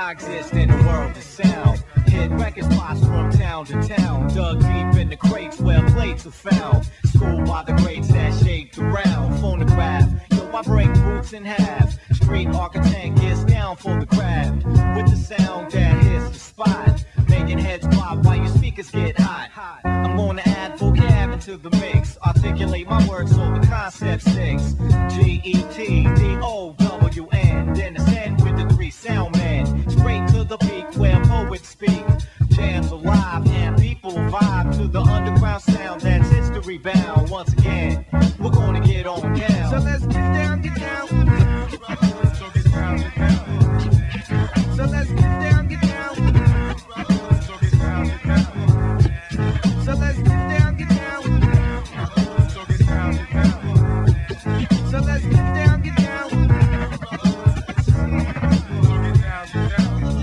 I exist in the world of sound. Hit record spots from town to town. Dug deep in the crates where plates are found. Schooled by the greats that shaped around. Phonograph, yo, I break roots in half. Street architect gets down for the craft. With the sound that hits the spot. Making heads pop while your speakers get hot. I'm gonna add vocab into the mix. Articulate my words so the concept sticks. GETDOWN. Then ascend with the three sound men. Straight to the peak where poets speak. Jams alive and people vibe to the underground sound that's history bound. Once again, we're gonna get on down. So let's get down, get down. So get down, get down. So let's get down, get down. So get down, get down. So let's get down, get down. So get down, get down. So let's get down, get down.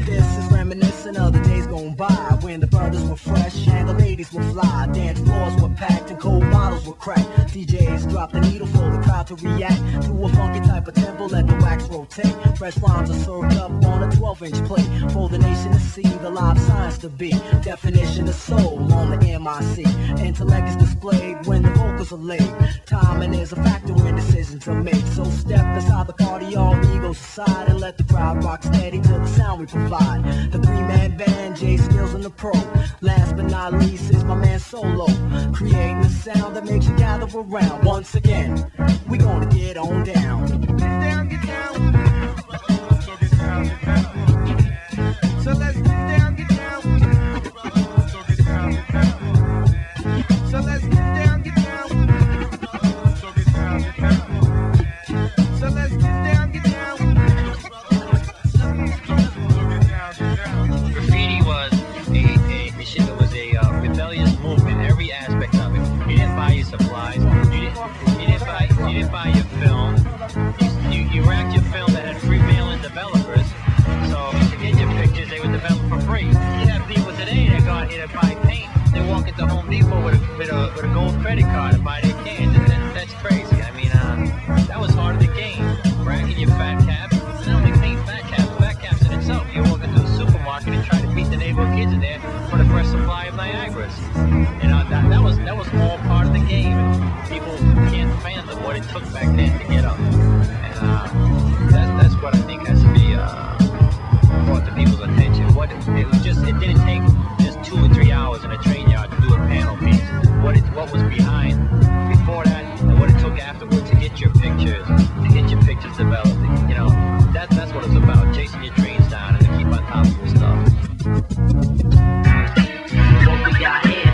This is reminiscent of the days gone by when the brothers were fresh and the ladies were fly. Dance floors were packed and cold bottles were cracked. DJs dropped the needle for the crowd to react to a funky type of tempo. Let the wax rotate. Fresh rhymes are served up on a 12-inch plate for the nation to see, the live science to be. Definition of soul on the MIC. Intellect is displayed when the vocals are laid. Timing is a factor when decisions are made. So step inside the party, all egos aside, and let the crowd rock steady to the sound we provide. The three-man band, J Skills and the Pro. Last but not least is my man Solo, creating a sound that makes you gather around. Once again, we gonna get on down. Get down, get down. So get down, get down. So let's get down, get down. So get down, get down. So let's get down, get down. So get down, get down. So let's get down, get down. So get down, get down. Graffiti was a rebellious movement, every aspect of it. You didn't buy your supplies, you didn't buy your film. You racked your film that had freewheeling developers. So to get your pictures, they would develop for free. You have people today that got here to buy paint. They walk into Home Depot with a gold credit card and buy their cans. That's crazy. I mean, that was part of the game. Racking your fat caps. Not only paint fat caps in itself. You walk into a supermarket and try to beat the neighborhood kids in there for the fresh supply of Niagaras. You know, that was all part of the game. People can't fathom what it took back then to get up. And that's what I think has to be brought to people's attention. It didn't take just 2 or 3 hours in a train yard to do a panel piece. What was behind before that, and what it took afterwards to get your pictures developed. You know, that's what it's about, chasing your dreams down and to keep on top of your stuff. What we got here,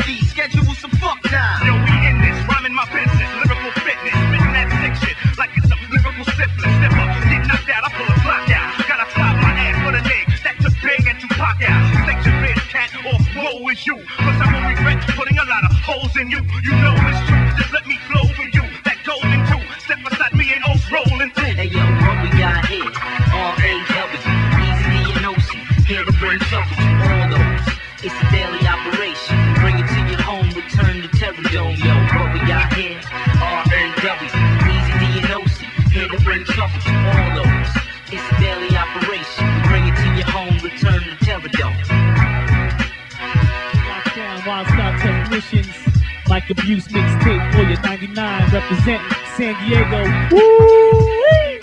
MC, schedule some fuck time. Yo, we in this, rhyming my business, lyrical fitness, spitting that sick shit like it's a lyrical syphilis. Step up, get knocked out, I pull a block out. Gotta flop my ass for the name that took big and Tupac out. Take your bitch, cat, or woe is you. Cause I won't regret putting a lot of holes in you. You know it's true, just let me flow for you. That golden two, step beside me and O's rolling through. Hey yo, what we got here? All AERO, EZZE and OC, here to bring trouble to all those. It's a daily operation. Bring it to your home, return to Terror Dome. Yo, what we got here? All AERO, EZZE and OC, here to bring trouble to all those. It's a daily operation. Bring it to your home, return to Terror Dome. Wildstyle Technicians, Mike Abuse mixtape for your 99, representing San Diego. Woo-wee!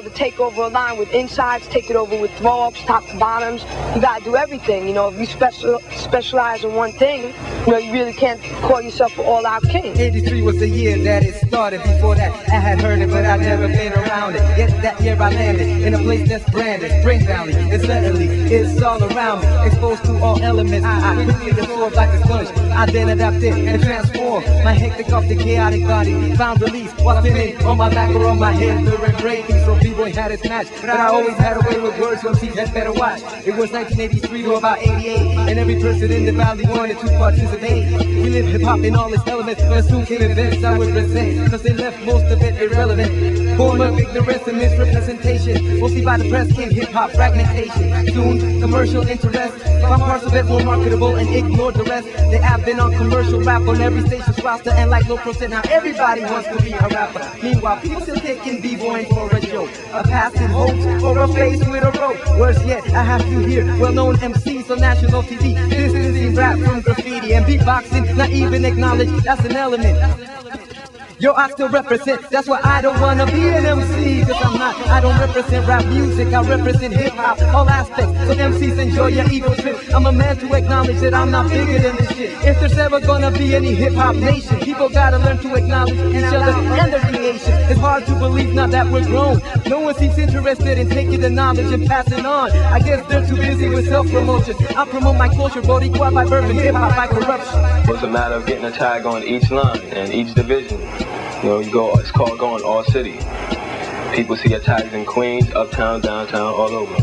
To take over a line with insides, take it over with throw-ups, top to bottoms. You gotta do everything, you know. If you specialize in one thing, you know, you really can't call yourself an all-out king. 83 was the year that it started. Before that, I had heard it, but I'd never been around it. Yet that year I landed in a place that's branded Spring Valley. It's literally, it's all around me. Exposed to all elements, I quickly absorbed like a sponge. I then adapted and transformed my hectic off the chaotic body. Found release while spinning on my back or on my head during breaking. So B-boy had his match, but I always had a way with words, so MCs had better watch. It was 1983 to about 88, and every person in the valley wanted to participate. We live hip-hop in all its elements, but soon came events I would present, cause they left most of it irrelevant. Born of ignorance and misrepresentation, mostly by the press came hip-hop fragmentation. Soon, commercial interest, found parts of it more marketable and ignored the rest. They have been on commercial rap on every station's roster, and like low percent, now everybody wants to be a rapper. Meanwhile, people still taking b-boying for a joke, a passing hoax, or a face with a rope. Worse yet, I have to hear well-known MCs on national TV distancing rap from graffiti and beatboxing, not even acknowledge that's an element. Yo, I still represent, that's why I don't wanna be an MC, cause I'm not, I don't represent rap music, I represent hip-hop, all aspects, so MCs enjoy your ego trip. I'm a man to acknowledge that I'm not bigger than this shit. If there's ever gonna be any hip-hop nation, people gotta learn to acknowledge each other and their creation. It's hard to believe now that we're grown, no one seems interested in taking the knowledge and passing on. I guess they're too busy with self-promotion. I promote my culture, Boricua by birth and hip-hop by corruption. It's a matter of getting a tag on each line and each division. You know, you go, it's called going all city. People see your tags in Queens, uptown, downtown, all over.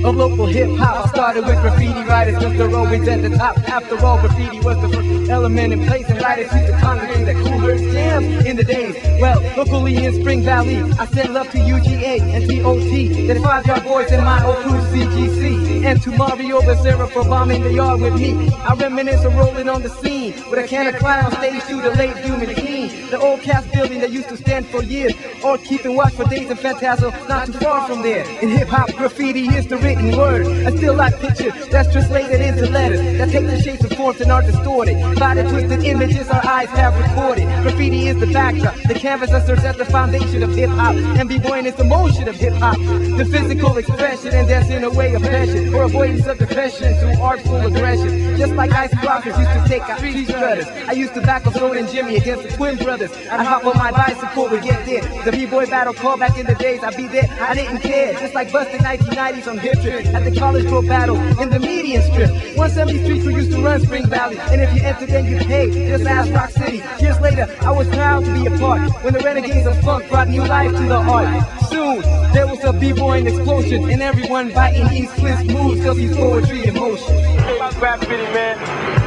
Of local hip-hop, I started with graffiti writers, cause they're always at the top. After all, graffiti was the first element in place, and writers used to congregate at Coolers jams in the days. Well, locally in Spring Valley, I send love to UGA and TOT, the 5-yard boys and my old crew CGC, and to Mario Becerra for bombing the yard with me. I reminisce of rolling on the scene with a can of clown stage to the late Doom and King, the old cast building that used to stand for years, or keeping watch for days and Phantasm not too far from there. In hip-hop, graffiti is the written word. I still like pictures that's translated into letters that take the shapes of forms and are distorted by the twisted images our eyes have recorded. Graffiti is the backdrop, the canvas that serves as the foundation of hip-hop, and b-boying is the motion of hip-hop, the physical expression, and that's in a way of passion or avoidance of depression through artful aggression. Just like ice rockers used to take out tree strutters, I used to back up Road and Jimmy against the twin brothers. I'd hop on my bicycle to get there. The b-boy battle call back in the days, I'd be there, I didn't care. Just like busting 1990s on hip trip at the college pro battle in the median strip. 170 streets we used to run Spring Valley, and if you entered then you paid. Just ask Rock City. Years later, I was proud to be a part when the renegades of funk brought new life to the art. Soon, there was a b-boying explosion, and everyone biting East Cliff's moves cause he's poetry in motion. About graffiti, man.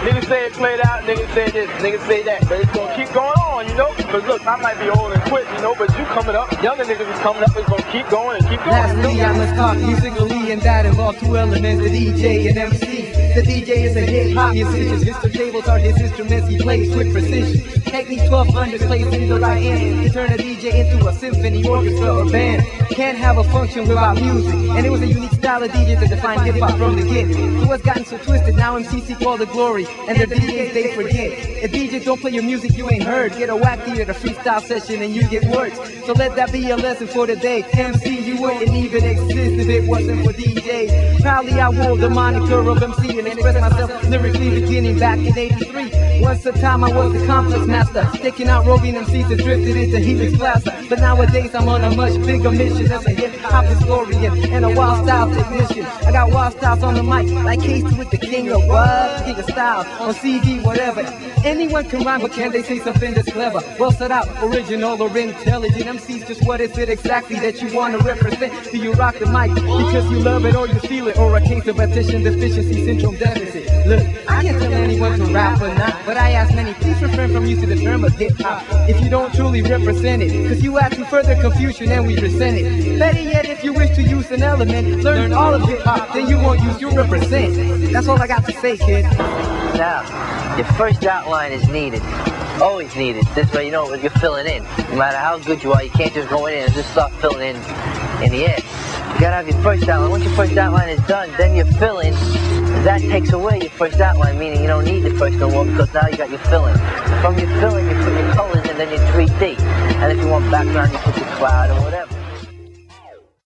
Niggas say it played out, niggas say this, niggas say that, but it's gonna keep going on, you know? Cause look, I might be old and quit, you know, but you coming up, younger niggas is coming up, it's gonna keep going and keep going. Lastly, I must talk musically, and that involves two elements, the DJ and MC. The DJ is a hip-hop musician, his turntables are his instruments, he plays with precision. Technique 1200 plays in the right hand, to turn a DJ into a symphony, orchestra, or band. Can't have a function without music, and it was a unique style of DJ that defined hip-hop from the get. So what's gotten so twisted, now MCs seek all the glory, and their DJs they forget. If DJs don't play your music you ain't heard, get a whack beat at a freestyle session and you get words. So let that be a lesson for today. MC, you wouldn't even exist if it wasn't for DJs. Proudly I wore the moniker of MC and expressed myself lyrically beginning back in 83. Once a time I was the complex master, sticking out roving MCs that drifted into Helix Plaza. But nowadays I'm on a much bigger mission definition as a hip-hop historian and a Wildstyle technician. I got Wildstyles on the mic, like Casey with the king of what? King of style, on CD, whatever. Anyone can rhyme, but can they say something that's clever? Well set out, original or intelligent. MC's just what is it exactly that you want to represent? Do you rock the mic because you love it or you feel it? Or a case of attention deficiency syndrome deficit? Look, I can't tell anyone to rap or not, but I ask many, please refrain from using the term of hip-hop if you don't truly represent it, because you add to further confusion and we resent it. Better yet, if you wish to use an element, learn all of hip-hop, then you won't use your represent. That's all I got to say, kid. Now, your first outline is needed. Always needed. This way you know what you're filling in. No matter how good you are, you can't just go in and just start filling in the air. You gotta have your first outline. Once your first outline is done, then your filling, that takes away your first outline, meaning you don't need the first no more because now you got your filling. From your filling, you put your colors and then your 3D. And if you want background, you put your cloud or whatever.